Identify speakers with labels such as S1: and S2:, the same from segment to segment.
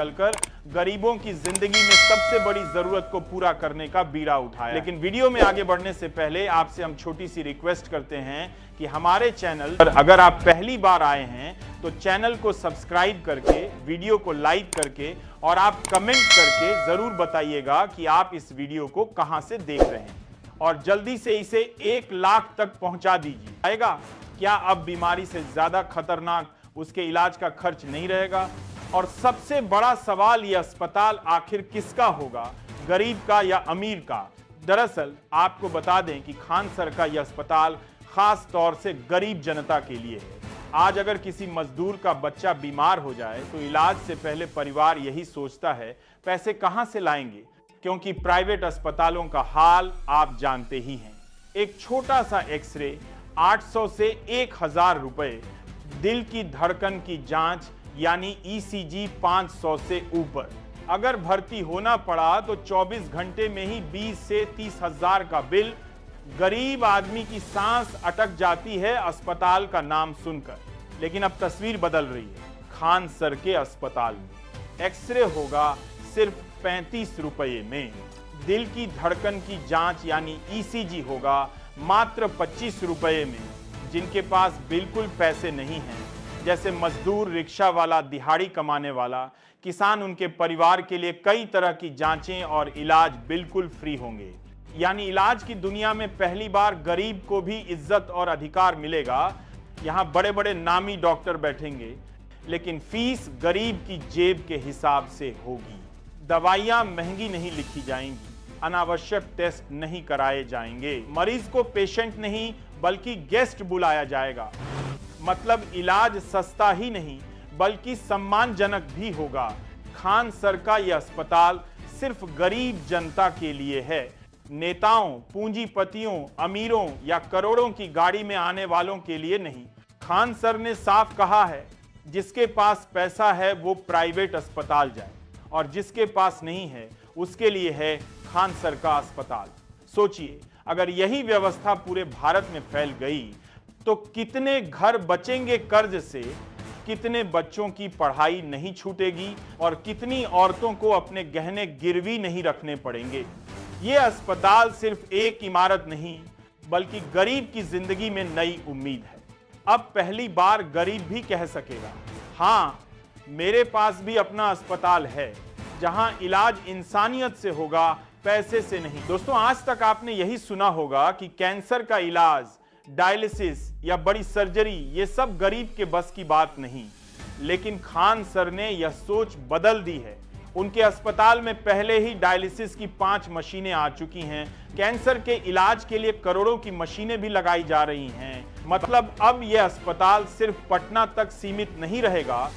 S1: निकलकर गरीबों की जिंदगी में सबसे बड़ी जरूरत को पूरा करने का बीड़ा उठाया। लेकिन वीडियो में आगे बढ़ने से पहले आपसे हम छोटी सी रिक्वेस्ट करते हैं कि हमारे चैनल पर अगर आप पहली बार आए हैं तो चैनल को सब्सक्राइब करके, वीडियो को लाइक करके और आप कमेंट करके जरूर बताइएगा कि आप इस वीडियो को कहां से देख रहे हैं और जल्दी से इसे 1 लाख तक पहुंचा दीजिए। आएगा क्या अब बीमारी से ज्यादा खतरनाक उसके इलाज का खर्च नहीं रहेगा? और सबसे बड़ा सवाल, यह अस्पताल आखिर किसका होगा, गरीब का या अमीर का? दरअसल आपको बता दें कि खान सर का यह अस्पताल खास तौर से गरीब जनता के लिए है। आज अगर किसी मजदूर का बच्चा बीमार हो जाए तो इलाज से पहले परिवार यही सोचता है पैसे कहां से लाएंगे, क्योंकि प्राइवेट अस्पतालों का हाल आप जानते ही हैं। एक छोटा सा एक्सरे 800 से 1000 रुपए, दिल की धड़कन की जांच यानी ईसीजी 500 से ऊपर। अगर भर्ती होना पड़ा तो 24 घंटे में ही 20 से 30 हजार का बिल। गरीब आदमी की सांस अटक जाती है अस्पताल का नाम सुनकर। लेकिन अब तस्वीर बदल रही है। खान सर के अस्पताल में एक्सरे होगा सिर्फ 35 रुपये में, दिल की धड़कन की जांच यानी ईसीजी होगा मात्र 25 रुपये में। जिनके पास बिल्कुल पैसे नहीं हैं, जैसे मजदूर, रिक्शा वाला, दिहाड़ी कमाने वाला, किसान, उनके परिवार के लिए कई तरह की जांचें और इलाज बिल्कुल फ्री होंगे। यानी इलाज की दुनिया में पहली बार गरीब को भी इज्जत और अधिकार मिलेगा। यहाँ बड़े बड़े नामी डॉक्टर बैठेंगे, लेकिन फीस गरीब की जेब के हिसाब से होगी। दवाइयाँ महंगी नहीं लिखी जाएंगी, अनावश्यक टेस्ट नहीं कराए जाएंगे, मरीज को पेशेंट नहीं बल्कि गेस्ट बुलाया जाएगा। मतलब इलाज सस्ता ही नहीं बल्कि सम्मानजनक भी होगा। खान सर का यह अस्पताल सिर्फ गरीब जनता के लिए है, नेताओं, पूंजीपतियों, अमीरों या करोड़ों की गाड़ी में आने वालों के लिए नहीं। खान सर ने साफ कहा है, जिसके पास पैसा है वो प्राइवेट अस्पताल जाए और जिसके पास नहीं है उसके लिए है खान सर का अस्पताल। सोचिए, अगर यही व्यवस्था पूरे भारत में फैल गई तो कितने घर बचेंगे कर्ज से, कितने बच्चों की पढ़ाई नहीं छूटेगी और कितनी औरतों को अपने गहने गिरवी नहीं रखने पड़ेंगे। ये अस्पताल सिर्फ एक इमारत नहीं बल्कि गरीब की जिंदगी में नई उम्मीद है। अब पहली बार गरीब भी कह सकेगा, हाँ मेरे पास भी अपना अस्पताल है, जहां इलाज इंसानियत से होगा, पैसे से नहीं। दोस्तों, आज तक आपने यही सुना होगा कि कैंसर का इलाज, डायलिसिस या बड़ी सर्जरी ये सब गरीब के बस की बात नहीं। लेकिन खान सर ने यह सोच बदल दी है। उनके अस्पताल में पहले ही डायलिसिस की 5 मशीनें आ चुकी हैं। कैंसर के इलाज के लिए करोड़ों की मशीनें भी लगाई जा रही हैं। मतलब अब यह अस्पताल सिर्फ पटना तक सीमित नहीं रहेगा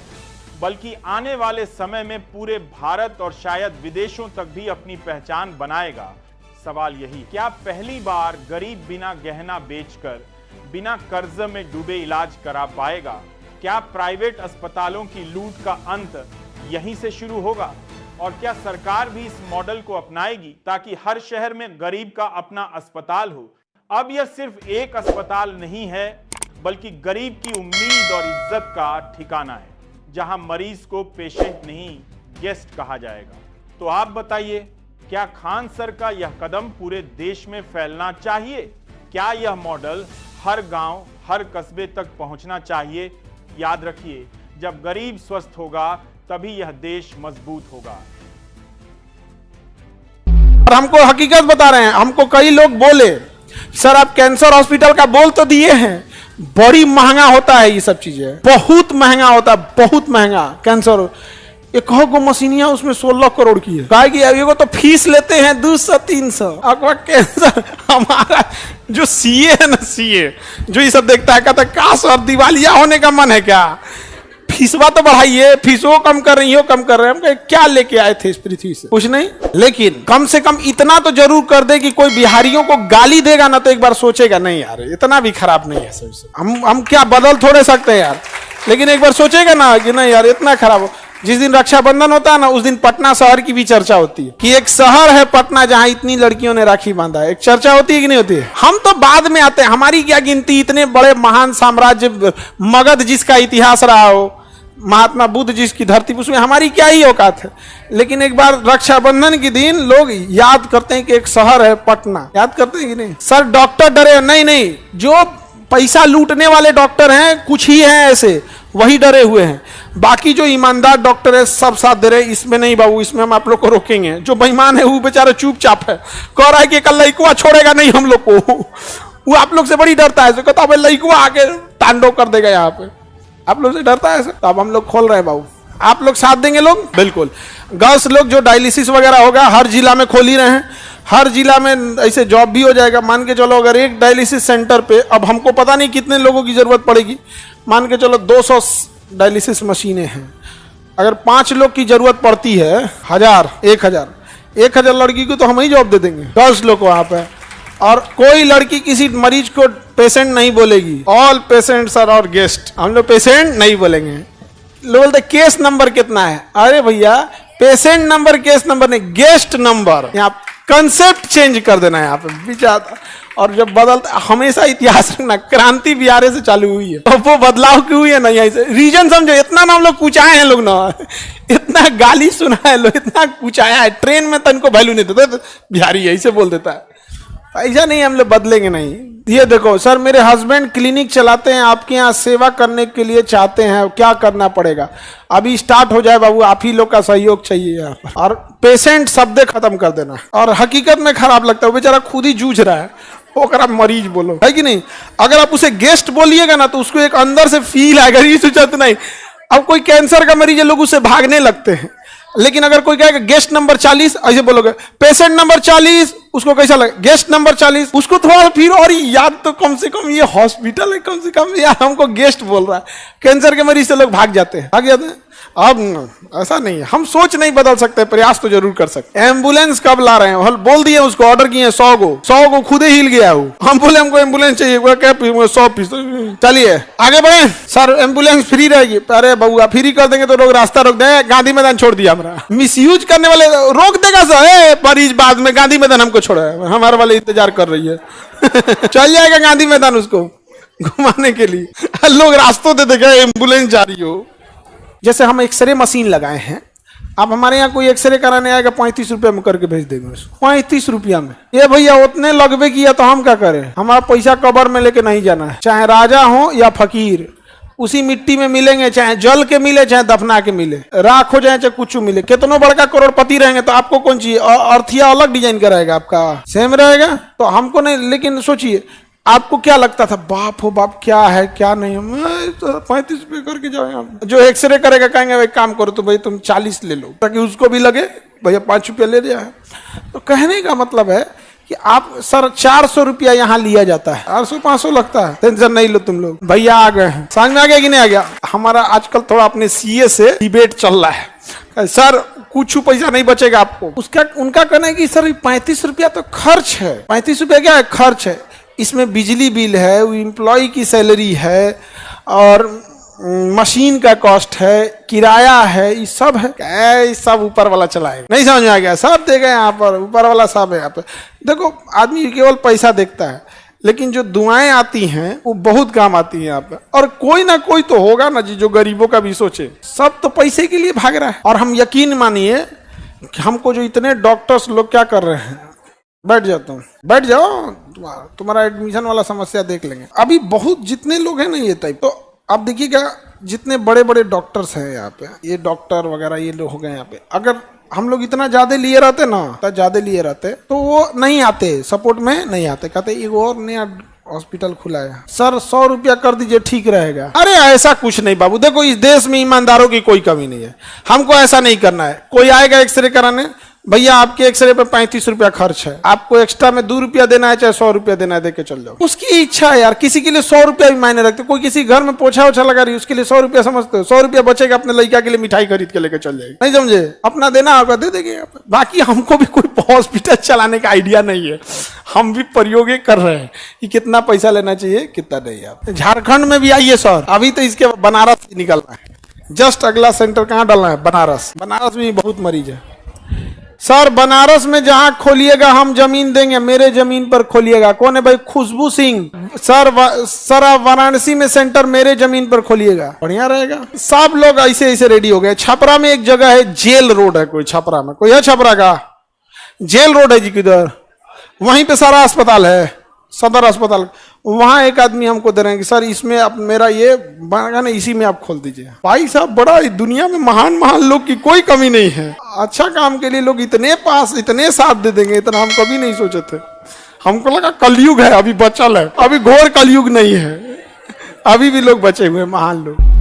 S1: बल्कि आने वाले समय में पूरे भारत और शायद विदेशों तक भी अपनी पहचान बनाएगा। सवाल यही, क्या पहली बार गरीब बिना गहना बेचकर, बिना कर्ज में डूबे इलाज करा पाएगा? क्या प्राइवेट अस्पतालों की लूट का अंत यहीं से शुरू होगा? और क्या सरकार भी इस मॉडल को अपनाएगी ताकि हर शहर में गरीब का अपना अस्पताल हो? अब यह सिर्फ एक अस्पताल नहीं है बल्कि गरीब की उम्मीद और इज्जत का ठिकाना है, जहां मरीज को पेशेंट नहीं गेस्ट कहा जाएगा। तो आप बताइए, क्या खान सर का यह कदम पूरे देश में फैलना चाहिए? क्या यह मॉडल हर गांव, हर कस्बे तक पहुंचना चाहिए? याद रखिए, जब गरीब स्वस्थ होगा तभी यह देश मजबूत होगा।
S2: और हमको हकीकत बता रहे हैं। हमको कई लोग बोले, सर आप कैंसर हॉस्पिटल का बोल तो दिए हैं, बड़ी महंगा होता है, ये सब चीजें बहुत महंगा होता है, बहुत महंगा कैंसर। एक गो मशीनिया उसमें 16 करोड़ की है। कहा कि एगो तो फीस लेते हैं 200-300। अगवा कैंसर हमारा जो सीए है ना, सीए जो ये सब देखता है, कहता है काश और दिवालिया होने का मन है क्या, फीसवा तो बढ़ाइए, फीसो कम कर रही हो, कम कर रहे हैं। हम क्या लेके आए थे इस पृथ्वी से? कुछ नहीं, लेकिन कम से कम इतना तो जरूर कर दे कि कोई बिहारियों को गाली देगा ना तो एक बार सोचेगा नहीं यार इतना भी खराब नहीं है सब। हम क्या बदल थोड़े सकते हैं यार, लेकिन एक बार सोचेगा ना कि नहीं यार इतना खराब हो। जिस दिन रक्षाबंधन होता है ना, उस दिन पटना शहर की भी चर्चा होती है कि एक शहर है पटना जहां इतनी लड़कियों ने राखी बांधा है। एक चर्चा होती है कि नहीं होती है? हम तो बाद में आते हैं, हमारी क्या गिनती। इतने बड़े महान साम्राज्य मगध जिसका इतिहास रहा हो, महात्मा बुद्ध जिसकी धरती, उसमें हमारी क्या ही औकात है। लेकिन एक बार रक्षाबंधन के दिन लोग याद करते हैं कि एक शहर है पटना, याद करते हैं कि नहीं? सर डॉक्टर डरे, नहीं नहीं, जो पैसा लूटने वाले डॉक्टर हैं कुछ ही हैं ऐसे, वही डरे हुए हैं। बाकी जो ईमानदार डॉक्टर है सब साथ दे रहे हैं। इसमें नहीं बाबू, इसमें हम आप लोग को रोकेंगे। जो बेईमान है वो बेचारा चुपचाप है, कह रहा है कि कल लइकुआ छोड़ेगा नहीं हम लोग को, वो आप लोग से बड़ी डरता है। कहता है लइकुआ आके तांडव कर देगा यहाँ पे, आप लोग से डरता है। तो अब हम लोग खोल रहे हैं बाबू, आप लोग साथ देंगे लोग? बिल्कुल। गर्ल्स लोग जो डायलिसिस वगैरह होगा हर जिला में खोल ही रहे हैं, हर जिला में ऐसे जॉब भी हो जाएगा। मान के चलो अगर एक डायलिसिस सेंटर पे, अब हमको पता नहीं कितने लोगों की जरूरत पड़ेगी, मान के चलो 200 डायलिसिस मशीनें हैं। अगर 5 लोग की जरूरत पड़ती है, 1000 लड़की को तो हम ही जॉब दे देंगे, 10 लोग को वहां पे। और कोई लड़की किसी मरीज को पेशेंट नहीं बोलेगी, all patients are our guest, हम लोग पेशेंट नहीं बोलेंगे। लोग बोलते केस नंबर कितना है, अरे भैया पेशेंट नंबर केस नंबर नहीं, गेस्ट नंबर। यहाँ कंसेप्ट चेंज कर देना है यहाँ पे विचार। और जब बदलता, हमेशा इतिहास रखना, क्रांति बिहार से चालू हुई है, तो वो बदलाव क्यों हुई है ना यहीं से। रीजन समझो, इतना ना हम लोग कुचाए हैं लोग ना, इतना गाली सुना है लोग, इतना कुचाया है। ट्रेन में तो इनको वैल्यू नहीं देते, तो बिहारी यही से बोल देता है। ऐसा नहीं, हम लोग बदलेंगे नहीं। ये देखो सर, मेरे हस्बैंड क्लिनिक चलाते हैं, आपके यहाँ सेवा करने के लिए चाहते हैं, क्या करना पड़ेगा? अभी स्टार्ट हो जाए बाबू, आप ही लोग का सहयोग चाहिए यहाँ पर। और पेशेंट शब्द खत्म कर देना। और हकीकत में खराब लगता है, वो बेचारा खुद ही जूझ रहा है, अगर आप मरीज बोलो, है कि नहीं? अगर आप उसे गेस्ट बोलिएगा ना तो उसको एक अंदर से फील आएगा, ये सोचत नहीं। अब कोई कैंसर का मरीज है, लोग उससे भागने लगते हैं। लेकिन अगर कोई कहेगा गेस्ट नंबर 40, ऐसे बोलोगे पेशेंट नंबर 40, उसको कैसा लगे? गेस्ट नंबर 40, उसको थोड़ा फिर और याद, तो कम से कम ये हॉस्पिटल है, कम से कम यार हमको गेस्ट बोल रहा है। कैंसर के मरीज से लोग भाग जाते हैं। अब ऐसा नहीं है, हम सोच नहीं बदल सकते, प्रयास तो जरूर कर सकते। एम्बुलेंस कब ला रहे हैं? बोल दिए उसको, ऑर्डर किए 100 को खुद ही हिल गया वो। हम बोले हमको एम्बुलेंस चाहिए, 100 पीस। चलिए आगे बढ़े। सर एम्बुलेंस फ्री रहेगी, अरे बउआ फ्री कर देंगे तो लोग रास्ता रोक देंगे, गांधी मैदान छोड़ दिया हमारा। मिसयूज करने वाले रोक देगा सर, मरीज बाद में गांधी मैदान हमको छोड़ा है, हमारे वाले इंतजार कर रही है। चल जाएगा गांधी मैदान उसको घुमाने के लिए, लोग रास्तों से देखेगा एम्बुलेंस जा रही हो। जैसे हम एक्सरे मशीन लगाए हैं, आप हमारे यहाँ कोई एक्सरे कराने आएगा 35 रुपया में करके भेज देंगे उसको, 35 रुपया में। ये भैया उतने लगभग किया तो हम क्या करें? हमारा पैसा कबर में लेके नहीं जाना है। चाहे राजा हो या फकीर, उसी मिट्टी में मिलेंगे, चाहे जल के मिले चाहे दफना के मिले, राख हो जाए चाहे कुछ मिले। कितनों बड़का करोड़पति रहेंगे तो आपको कौन चाहिए? अर्थिया अलग डिजाइन का रहेगा, आपका सेम रहेगा तो हमको नहीं। लेकिन सोचिए, आपको क्या लगता था, बाप हो बाप क्या है क्या नहीं, तो 35 रुपये करके जाओ। जो एक्सरे करेगा कहेंगे भाई काम करो तो भाई तुम 40 ले लो, ताकि उसको भी लगे भैया 5 रुपया ले लिया है। तो कहने का मतलब है कि आप सर 400 रुपया यहाँ लिया जाता है, 400-500 लगता है, टेंशन नहीं लो तुम लोग। भैया आ गए हैं, समझ में आ गया कि नहीं आ गया? हमारा आजकल थोड़ा अपने सीए से डिबेट चल रहा है, सर कुछ पैसा नहीं बचेगा आपको। उनका कहना है कि सर 35 रुपया तो खर्च है। 35 रुपया क्या है? खर्च है। इसमें बिजली बिल है, एम्प्लॉय की सैलरी है, और मशीन का कॉस्ट है, किराया है, ये सब है। सब ऊपर वाला चलाएगा। नहीं समझ में आ गया? सब देगा यहाँ पर, ऊपर वाला सब है यहाँ पे। देखो आदमी केवल पैसा देखता है, लेकिन जो दुआएं आती हैं वो बहुत काम आती हैं यहाँ पे। और कोई ना कोई तो होगा ना जी जो गरीबों का भी सोचे। सब तो पैसे के लिए भाग रहा है। और हम यकीन मानिए कि हमको जो इतने डॉक्टर्स लोग क्या कर रहे हैं, बैठ जाता हूँ, बैठ जाओ, तुम्हारा एडमिशन वाला समस्या देख लेंगे। अभी बहुत जितने लोग हैं ना ये टाइप, तो आप देखिएगा जितने बड़े बड़े डॉक्टर्स हैं यहाँ पे, ये डॉक्टर वगैरह ये लोग हो गए यहाँ पे, अगर हम लोग इतना ज्यादा लिए रहते ना, तो ज्यादा लिए रहते तो वो नहीं आते, सपोर्ट में नहीं आते। कहते एक और नया हॉस्पिटल खुला है सर, 100 रुपया कर दीजिए ठीक रहेगा। अरे ऐसा कुछ नहीं बाबू, देखो इस देश में ईमानदारों की कोई कमी नहीं है। हमको ऐसा नहीं करना है। कोई आएगा एक्सरे कराने, भैया आपके एक्सरे पे 35 रुपया खर्च है, आपको एक्स्ट्रा में 2 रुपया देना है चाहे 100 रुपया देना है, देके चल जाओ। उसकी इच्छा है यार। किसी के लिए 100 रुपया भी मायने रखते। कोई किसी घर में पोछा ओछा लगा रही है, उसके लिए 100 रुपया समझते हो? 100 रुपया बचेगा, अपने लड़का के लिए मिठाई खरीद के लेके चल जाएगी। नहीं समझे? अपना देना होगा दे देंगे। बाकी हमको भी कोई हॉस्पिटल चलाने का आइडिया नहीं है। हम भी प्रयोग कर रहे हैं कि कितना पैसा लेना चाहिए कितना नहीं। आप झारखंड में भी आइए सर, अभी तो इसके बनारस निकलना है। जस्ट अगला सेंटर कहाँ डालना है? बनारस। बनारस में बहुत मरीज है। सर बनारस में जहां खोलिएगा हम जमीन देंगे, मेरे जमीन पर खोलिएगा। कौन है भाई? खुशबू सिंह। सर आप वाराणसी में सेंटर मेरे जमीन पर खोलिएगा, बढ़िया रहेगा। सब लोग ऐसे ऐसे रेडी हो गए। छपरा में एक जगह है, जेल रोड है, कोई छपरा में कोई है? छपरा का जेल रोड है जी किधर? वहीं पे सारा अस्पताल है, सदर अस्पताल। वहां एक आदमी हमको दे रहे हैं कि सर इसमें आप मेरा ये बागान है, इसी में आप खोल दीजिए। भाई साहब बड़ा दुनिया में महान महान लोग की कोई कमी नहीं है। अच्छा काम के लिए लोग इतने पास इतने साथ दे देंगे, इतना हम कभी नहीं सोचे थे। हमको लगा कलयुग है, अभी बचल है, अभी घोर कलयुग नहीं है, अभी भी लोग बचे हुए महान लोग।